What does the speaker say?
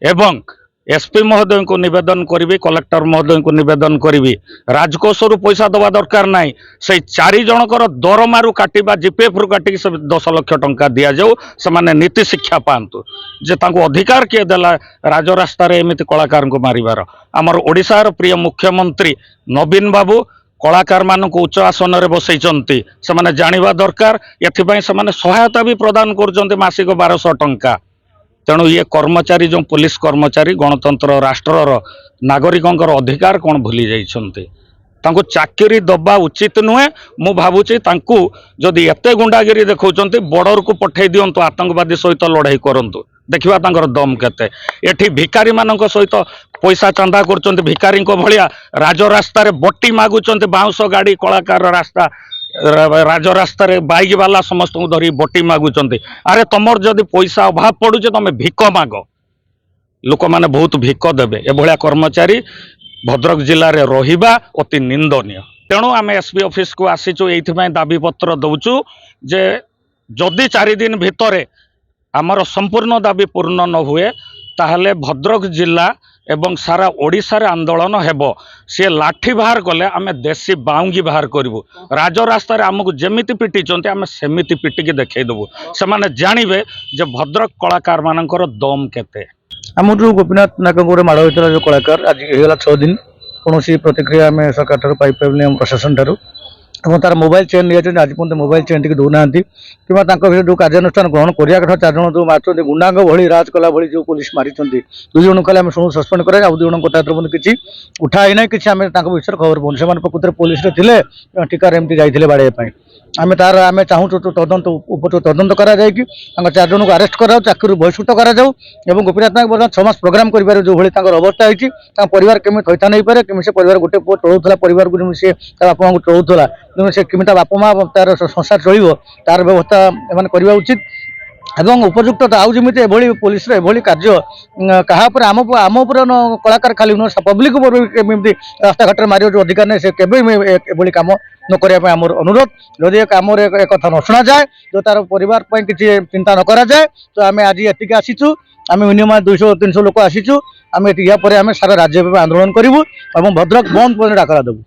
एवं एसपी महोदय को निवेदन करी कलेक्टर महोदय को निवेदन करी राजकोषर पैसा दवा दरकार ना से 4 जनकर दरमारू काटा जीपीएफ रु काटिक 10 लाख टंका दि जाऊ से नीति शिक्षा पातु जे अधिकार किए देला राजरास्तार एमती कलाकार को मारिबार आमर ओडिशार प्रिय मुख्यमंत्री नवीन बाबू कलाकार मान उच्च आसन में बसई से जाना दरकार एथपाई से सहायता भी प्रदान कर मासिक 1200 टंका तेणु ये कर्मचारी जो पुलिस कर्मचारी गणतंत्र राष्ट्रर नागरिकों अधिकार कौन भूली जाइछन्ते चाकरी दबा उचित नुहे मु भावुची जदि एते गुंडागिरी देखौचन्ते बॉर्डर को पठे दियंतु आतंकवादी सहित लड़ाई करंतु देखिबा तांकर दम केते एठी भिकारी मानक सहित पैसा चांदा करचन्ते भिकारी भलिया राजरास्ता रे बट्टी मागुचन्ते बाउंस गाड़ी कलाकार रास्ता राजरास्ता रे बाइक वाला समस्त धरी बटी मागुचंती अरे तुमर जदि पैसा अभाव पड़ुचे तुम भिक माग लोक मैंने बहुत भिक देवे एभलिया कर्मचारी भद्रक जिले में रहिबा अति निंदनीय तेणु आम एसपी ऑफिस को आसीचु एइथिपाई दाबी पत्र दउचु जे जदि 4 दिन भितर आमर संपूर्ण दाबी पूर्ण न हुए ताहले भद्रक जिला एवं सारा ओडिशा रे आंदोलन हेबो से लाठी बाहर कले आमे देसी बाउंगी बाहर करिवु राजरास्ता रे आमको जेमिति पिटी चंते आमे सेमिति पिटिकी देखै देबु से माने जानिबे जे भद्रक कलाकार मानकर दम केते आम जो गोपीनाथ नायक माड़ होता जो कलाकार आज होगा 6 दिन कौन प्रतिक्रिया आम सरकार ठार पाइपारे प्रशासन ठार तार मोबाइल चेन नहीं आज पर्यटन मोबाइल चेन टी दौना कि जो कार्यानुष्ठान ग्रहण करा कथा 4 जन जो मार्च गुंडांग भली राज कला भली जो पुलिस मारी 2 जन कल सस्पेंड कर 2 जन कथा किसी उठाई ना कि विषय खबर पाऊँ से प्रकृत पुलिस थे टीकार एमती जाते बाड़ाई आम तार आम चाहूँ तदंत तदंत करा 4 जन को आरेस्ट करा चाकरी बहिष्कृत करा गोपीनाथ नायक बर्तमान 6 मास प्रोग्राम कर जो भाई अवस्था होती परिवार केमी थैथान नहीं पारे केमी से परिवार गोटे पुओ चलूला परिवार को सी बापा माँ को चलूला से केमी बापा माँ तार संसार चलो तार व्यवस्था एम करवा उचित एवं उपयुक्त आउ जमी पुलिस कार्य क्या आम कलाकार खाली नुह पब्लिक रास्ता घाट मार जो अधिकार नहीं से केवल कम न करने आम अनुरोध जदि कम एक कथा न शुणा जाए जो तार परिवार किसी चिंता न करा जाए तो आम आज एति आसीचु आम मिनिमम 200-300 लोक आसीचु आम या सारा राज्य आंदोलन करूँ और भद्रक बंद डाकरा देवु।